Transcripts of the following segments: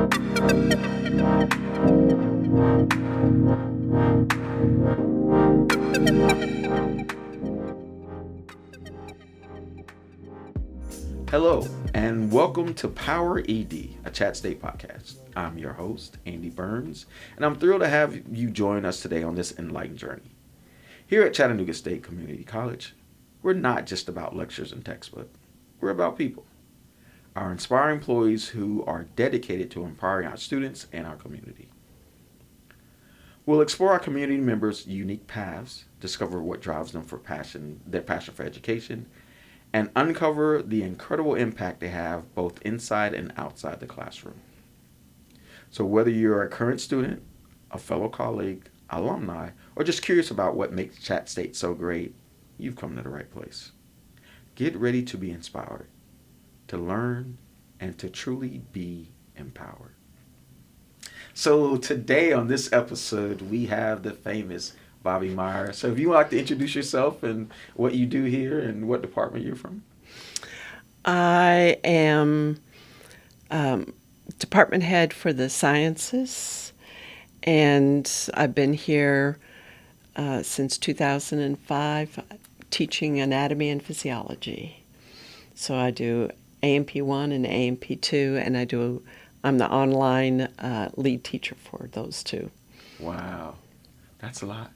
Hello, and welcome to Power ED, a Chat State podcast. I'm your host, Andy Burns, and I'm thrilled to have you join us today on this enlightened journey. Here at Chattanooga State Community College, we're not just about lectures and textbook. We're about people, our inspiring employees who are dedicated to empowering our students and our community. We'll explore our community members' unique paths, discover what drives them their passion for education, and uncover the incredible impact they have both inside and outside the classroom. So whether you're a current student, a fellow colleague, alumni, or just curious about what makes Chat State so great, you've come to the right place. Get ready to be inspired, to learn, and to truly be empowered. So today on this episode, we have the famous Bobby Meyer. So if you would like to introduce yourself and what you do here and what department you're from. I am department head for the sciences, and I've been here since 2005 teaching anatomy and physiology. So I do A&P1 and A&P2, and I'm the online lead teacher for those two. Wow, that's a lot.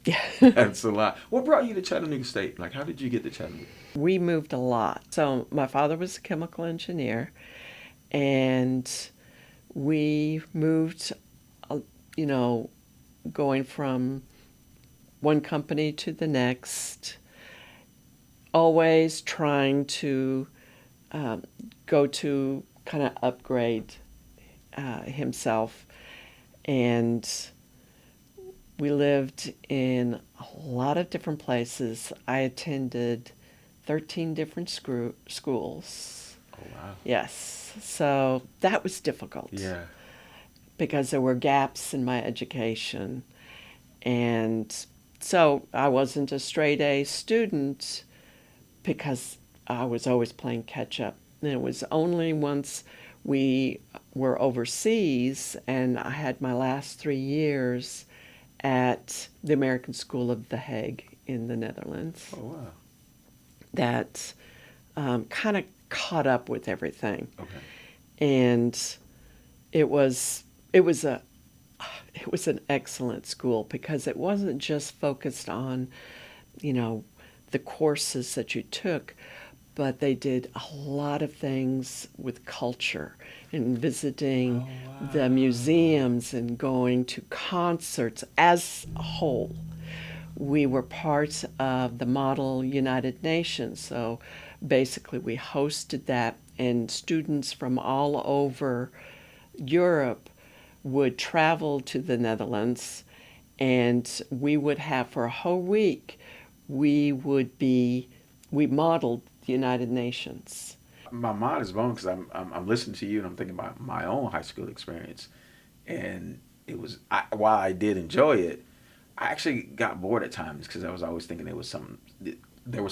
Yeah. That's a lot. What brought you to Chattanooga State? Like, how did you get to Chattanooga? We moved a lot. So my father was a chemical engineer, and we moved, going from one company to the next, always trying to go to kind of upgrade himself. And we lived in a lot of different places. I attended 13 different schools. Oh, wow. Yes. So that was difficult. Yeah. Because there were gaps in my education. And so I wasn't a straight A student because I was always playing catch up. And it was only once we were overseas and I had my last 3 years at the American School of The Hague in the Netherlands. Oh, wow. That kind of caught up with everything. Okay. And it was an excellent school because it wasn't just focused on, the courses that you took, but they did a lot of things with culture and visiting the museums and going to concerts as a whole. We were part of the Model United Nations, so basically we hosted that, and students from all over Europe would travel to the Netherlands, and we would have for a whole week, we modeled the United Nations. My mind is blown because I'm listening to you and I'm thinking about my own high school experience, and it was while I did enjoy it, I actually got bored at times because I was always thinking there was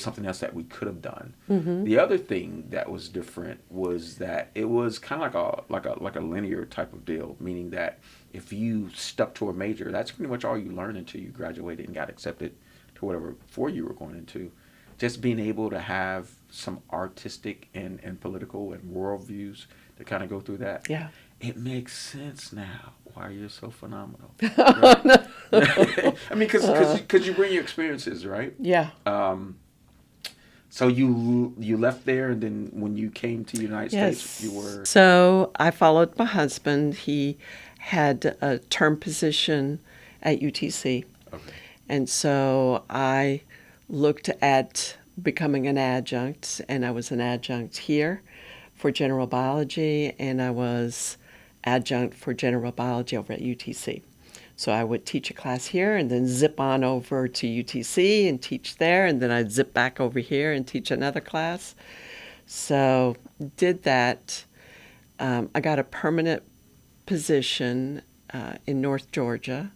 something else that we could have done. Mm-hmm. The other thing that was different was that it was kind of like a linear type of deal, meaning that if you stuck to a major, that's pretty much all you learned until you graduated and got accepted to whatever 4 you were going into. Just being able to have some artistic and political and world views to kind of go through that. Yeah. It makes sense now why you're so phenomenal. Right? I mean, because you bring your experiences, right? Yeah. So you left there, and then when you came to the United States, you were... So I followed my husband. He had a term position at UTC. Okay. And so I looked at becoming an adjunct, and I was an adjunct here for general biology, and I was adjunct for general biology over at UTC. So I would teach a class here and then zip on over to UTC and teach there, and then I'd zip back over here and teach another class. So did that. I got a permanent position in North Georgia,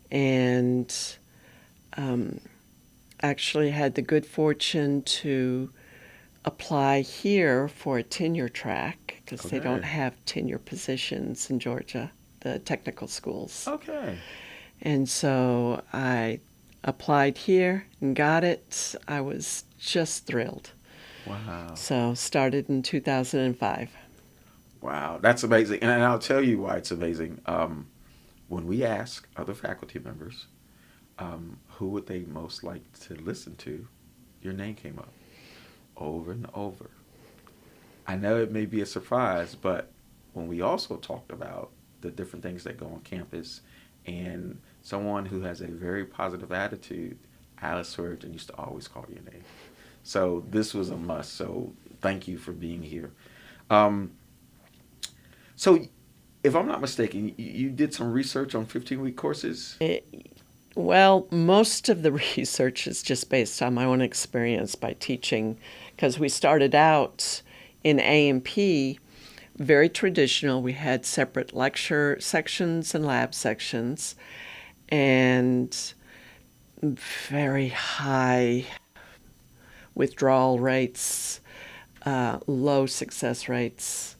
and actually had the good fortune to apply here for a tenure track because they don't Okay. have tenure positions in Georgia, the technical schools. Okay. And so I applied here and got it. I was just thrilled. Wow. So started in 2005. Wow. That's amazing. And I'll tell you why it's amazing. When we ask other faculty members who would they most like to listen to, your name came up over and over. I know it may be a surprise, but when we also talked about the different things that go on campus and someone who has a very positive attitude, Alice Swerton used to always call your name. So this was a must. So thank you for being here. Um, so if I'm not mistaken, you did some research on 15-week courses? Well, most of the research is just based on my own experience by teaching, because we started out in A&P very traditional. We had separate lecture sections and lab sections, and very high withdrawal rates, low success rates.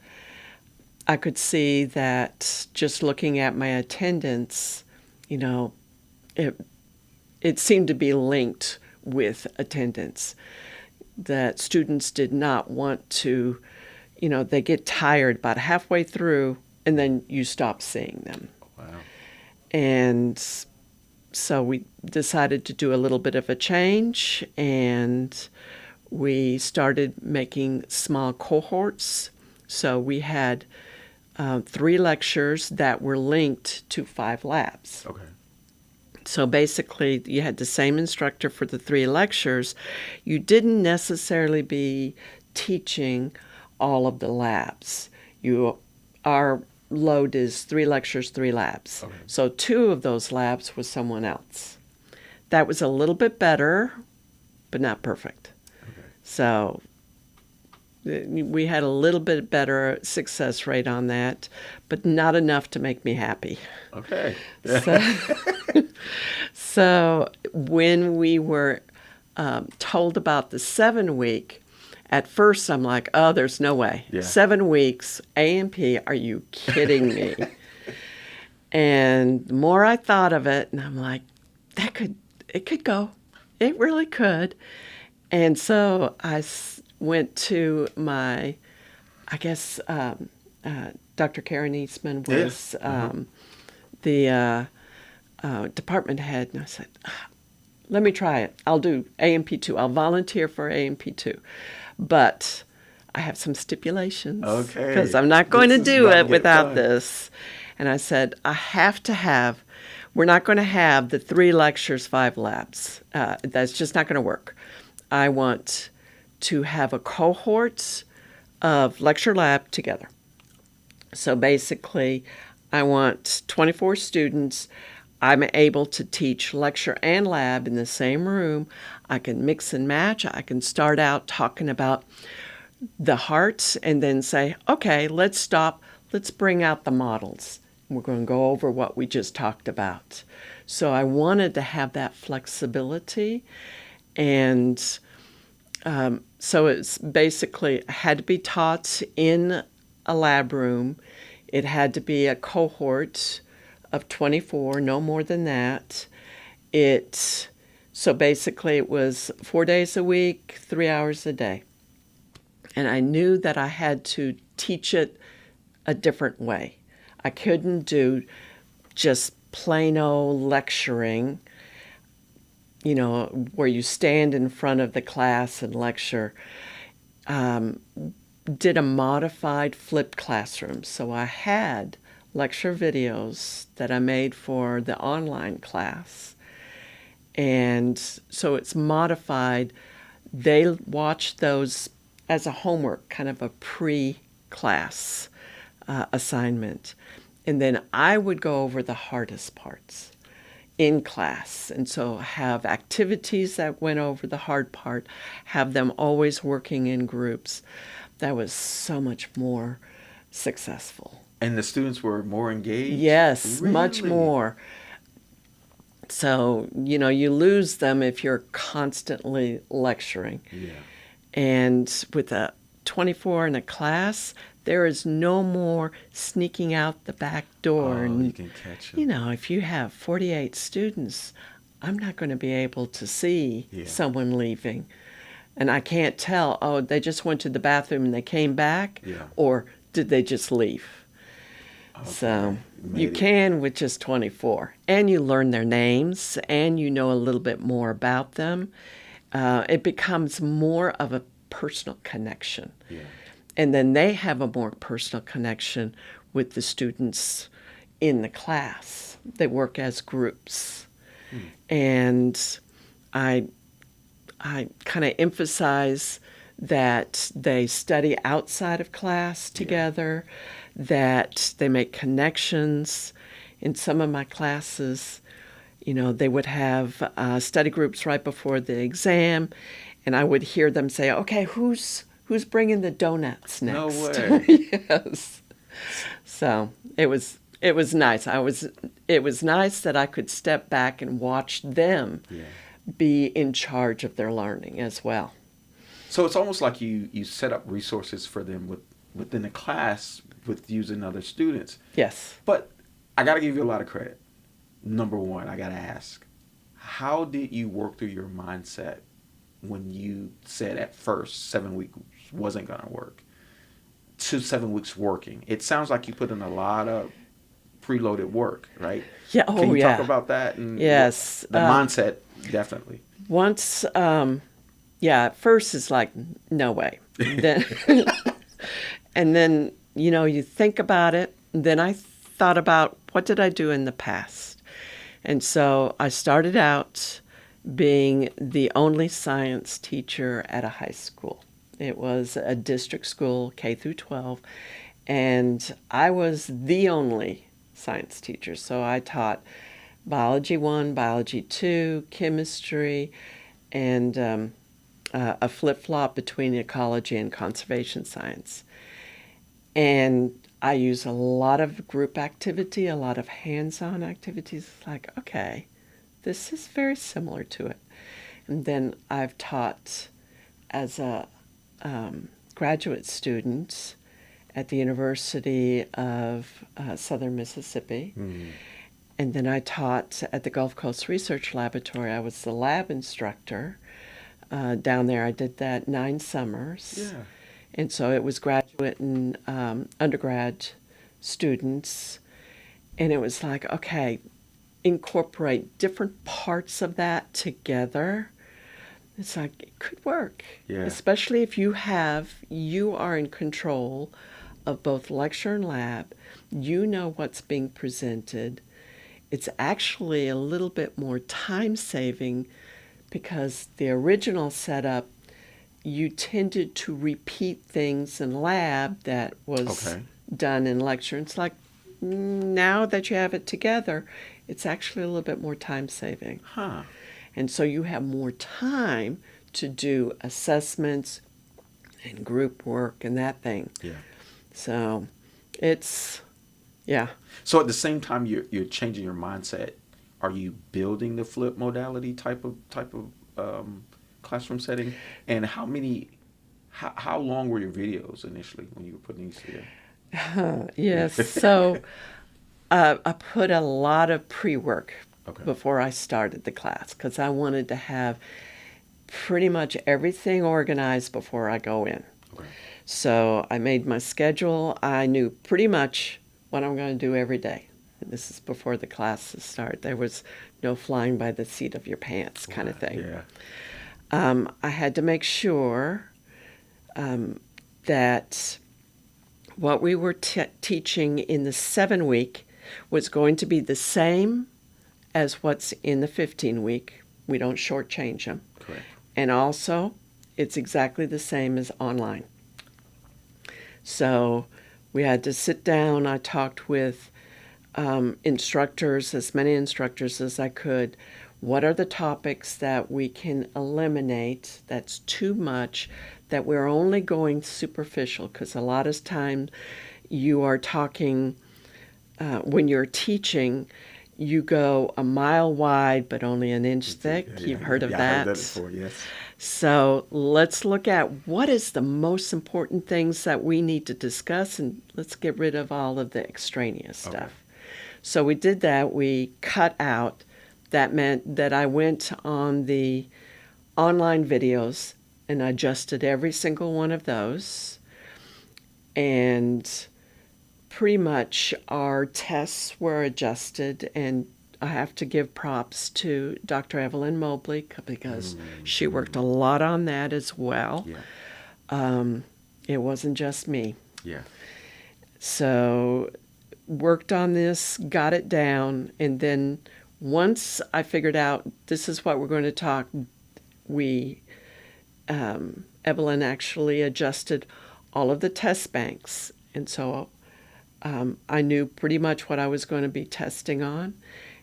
I could see that just looking at my attendance, you know, it seemed to be linked with attendance, that students did not want to, they get tired about halfway through and then you stop seeing them. Wow. And so we decided to do a little bit of a change, and we started making small cohorts. So we had 3 lectures that were linked to 5 labs. Okay. So basically, you had the same instructor for the 3 lectures. You didn't necessarily be teaching all of the labs. Our load is 3 lectures, 3 labs. Okay. So 2 of those labs was someone else. That was a little bit better, but not perfect. Okay. So we had a little bit better success rate on that, but not enough to make me happy. Okay. So when we were told about the 7-week, at first I'm like, oh, there's no way. Yeah. 7 weeks, A&P, are you kidding me? And the more I thought of it, and I'm like, it could go. It really could. And so I went to my, Dr. Karen Eastman was the department head, and I said, let me try it. I'll do A&P 2. I'll volunteer for A&P 2. But I have some stipulations. Okay. Because I'm not going to do it without fun. this. And I said, we're not going to have the 3 lectures, 5 labs. That's just not going to work. I want to have a cohort of lecture lab together. So basically, I want 24 students. I'm able to teach lecture and lab in the same room. I can mix and match. I can start out talking about the heart and then say, okay, let's stop. Let's bring out the models. We're going to go over what we just talked about. So I wanted to have that flexibility. And so it's basically had to be taught in a lab room. It had to be a cohort of 24, no more than that. So basically it was 4 days a week, 3 hours a day. And I knew that I had to teach it a different way. I couldn't do just plain old lecturing, where you stand in front of the class and lecture. Did a modified flipped classroom. So I had lecture videos that I made for the online class. And so it's modified. They watch those as a homework, kind of a pre-class assignment. And then I would go over the hardest parts in class. And so have activities that went over the hard part, have them always working in groups. That was so much more successful. And the students were more engaged? Yes, Really? much more. So, you lose them if you're constantly lecturing. Yeah. And with a 24 in a class, there is no more sneaking out the back door. Oh, and you can catch them. you know, if you have 48 students, I'm not going to be able to see Yeah. someone leaving. And I can't tell, oh, they just went to the bathroom and they came back, Yeah. or did they just leave? Okay. So Made you it. can with just 24. And you learn their names and you know a little bit more about them. It becomes more of a personal connection. Yeah. And then they have a more personal connection with the students in the class. They work as groups. And I kind of emphasize that they study outside of class together, that they make connections. In some of my classes, you know, they would have study groups right before the exam, and I would hear them say, okay, who's bringing the donuts next? No way. Yes. So it was nice. It was nice that I could step back and watch them Yeah. be in charge of their learning as well. So it's almost like you set up resources for them within the class with using other students. Yes. But I got to give you a lot of credit. Number one, I got to ask, how did you work through your mindset when you said at first 7 weeks wasn't going to work to 7 weeks working? It sounds like you put in a lot of preloaded work, right? Yeah. Can you yeah. talk about that? And Yes. the mindset, definitely. Once, at first it's like, no way. Then, and then, you know, you think about it. Then I thought about, what did I do in the past? And so I started out being the only science teacher at a high school. It was a district school, K through 12, and I was the only science teacher. So I taught Biology 1, Biology 2, chemistry, and a flip-flop between ecology and conservation science. And I use a lot of group activity, a lot of hands-on activities. It's like, okay, this is very similar to it. And then I've taught as a graduate student at the University of Southern Mississippi. Mm. And then I taught at the Gulf Coast Research Laboratory. I was the lab instructor down there. I did that 9 summers. Yeah. And so it was graduate and undergrad students. And it was like, okay, incorporate different parts of that together. It's like, it could work. Yeah. Especially if you are in control of both lecture and lab. You know what's being presented. It's actually a little bit more time-saving because the original setup, you tended to repeat things in lab that was done in lecture. It's like, now that you have it together, it's actually a little bit more time-saving. Huh. And so you have more time to do assessments and group work and that thing. Yeah. So it's, yeah. So at the same time you're changing your mindset, are you building the flip modality type of classroom setting? And how long were your videos initially when you were putting these together? Yes. So I put a lot of pre-work Okay. before I started the class because I wanted to have pretty much everything organized before I go in. Okay. So I made my schedule. I knew pretty much what I'm going to do every day. And this is before the classes start. There was no flying by the seat of your pants kind of thing. Yeah. I had to make sure that what we were teaching in the 7-week was going to be the same as what's in the 15-week. We don't shortchange them. Correct. And also, it's exactly the same as online. So we had to sit down. I talked with instructors, as many instructors as I could. What are the topics that we can eliminate that's too much, that we're only going superficial? Because a lot of times you are talking, when you're teaching, you go a mile wide but only an inch thick. Yeah, You've heard of yeah, I that? heard that before, yes. So let's look at what is the most important things that we need to discuss, and let's get rid of all of the extraneous stuff. Okay. So we did that. We cut out. That meant that I went on the online videos and adjusted every single one of those. And pretty much our tests were adjusted, and I have to give props to Dr. Evelyn Mobley because she worked a lot on that as well. Yeah. It wasn't just me. Yeah. So worked on this, got it down, and then once I figured out this is what we're going to talk, Evelyn actually adjusted all of the test banks, and so I knew pretty much what I was going to be testing on.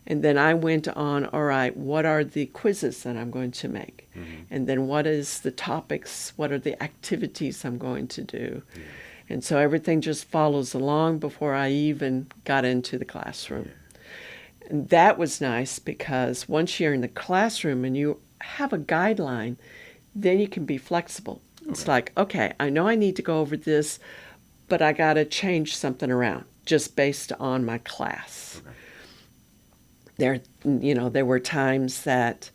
And then I went on, all right, what are the quizzes that I'm going to make? Mm-hmm. And then what is the topics? What are the activities I'm going to do? Yeah. And so everything just follows along before I even got into the classroom. Yeah. And that was nice because once you're in the classroom and you have a guideline, then you can be flexible. It's like, okay, I know I need to go over this, but I got to change something around just based on my class. Okay. There were times that,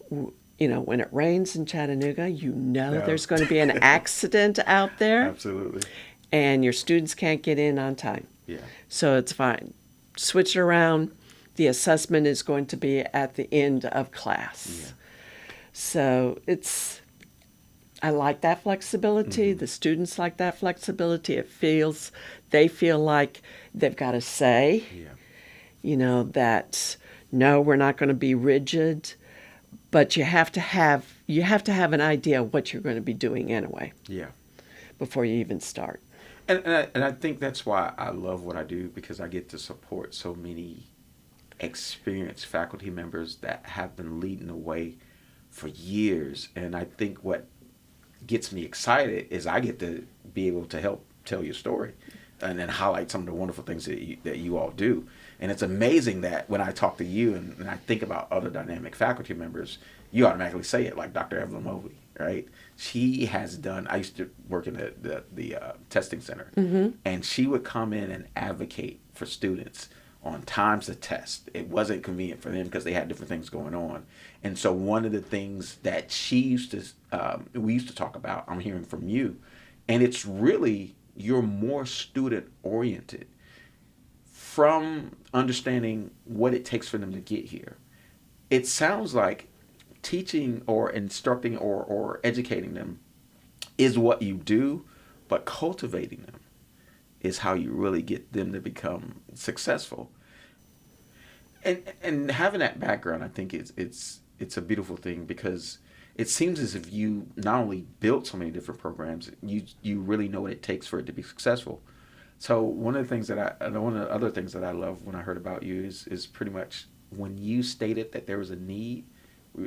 when it rains in Chattanooga, there's going to be an accident out there. Absolutely. And your students can't get in on time. Yeah. So it's fine. Switch it around. The assessment is going to be at the end of class. Yeah. So I like that flexibility. Mm-hmm. The students like that flexibility. They feel like they've got to say, Yeah. That no, we're not going to be rigid, but you have to have an idea of what you're going to be doing anyway. Yeah. Before you even start. And I think that's why I love what I do, because I get to support so many experienced faculty members that have been leading the way for years. And I think what gets me excited is I get to be able to help tell your story and then highlight some of the wonderful things that you all do. And it's amazing that when I talk to you and I think about other dynamic faculty members, you automatically say it, like Dr. Evelyn Mobley, right? She has done, I used to work in the testing center, and she would come in and advocate for students on times to test. It wasn't convenient for them because they had different things going on. And so one of the things that we used to talk about, I'm hearing from you, and it's really, you're more student oriented from understanding what it takes for them to get here. It sounds like teaching or instructing or educating them is what you do, but cultivating them is how you really get them to become successful. And having that background, I think it's a beautiful thing, because it seems as if you not only built so many different programs, you really know what it takes for it to be successful. So one of the other things that I love when I heard about you is pretty much when you stated that there was a need,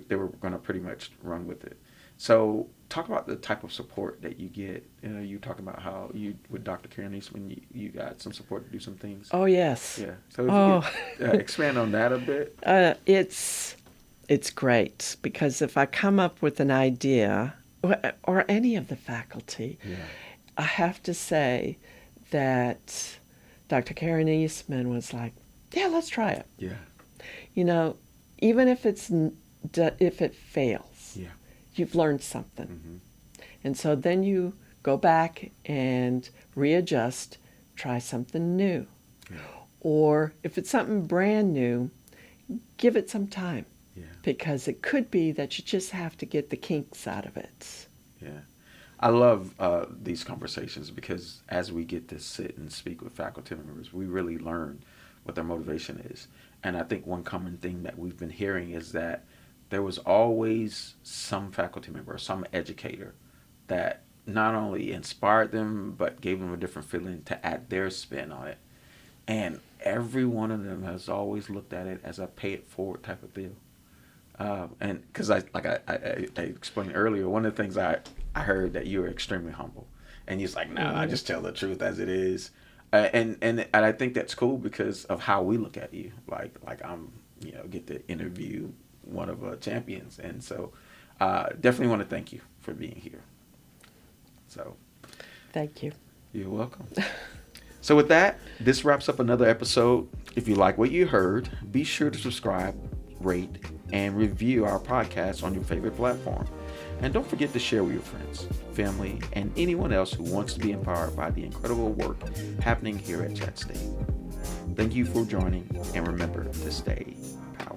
they were going to pretty much run with it. So talk about the type of support that you get. You talk about how with Dr. Karen Eastman, you got some support to do some things. Oh, yes. Yeah. So if you could expand on that a bit. It's great, because if I come up with an idea, or any of the faculty, I have to say that Dr. Karen Eastman was like, yeah, let's try it. Yeah. Even if it fails, you've learned something. Mm-hmm. And so then you go back and readjust, try something new. Yeah. Or if it's something brand new, give it some time. Yeah. Because it could be that you just have to get the kinks out of it. Yeah. I love these conversations, because as we get to sit and speak with faculty members, we really learn what their motivation is. And I think one common thing that we've been hearing is that there was always some faculty member or some educator that not only inspired them, but gave them a different feeling to add their spin on it. And every one of them has always looked at it as a pay it forward type of deal. And because I explained earlier, one of the things I heard that you were extremely humble, and you're like, no, I just tell the truth as it is. And I think that's cool because of how we look at you. Like I'm, get to interview one of our champions, and so definitely want to thank you for being here. So Thank you. you're welcome. So with that, this wraps up another episode. If you like what you heard, be sure to subscribe, rate, and review our podcast on your favorite platform. And don't forget to share with your friends, family, and anyone else who wants to be empowered by the incredible work happening here at Chat State. Thank you for joining, and remember to stay powered.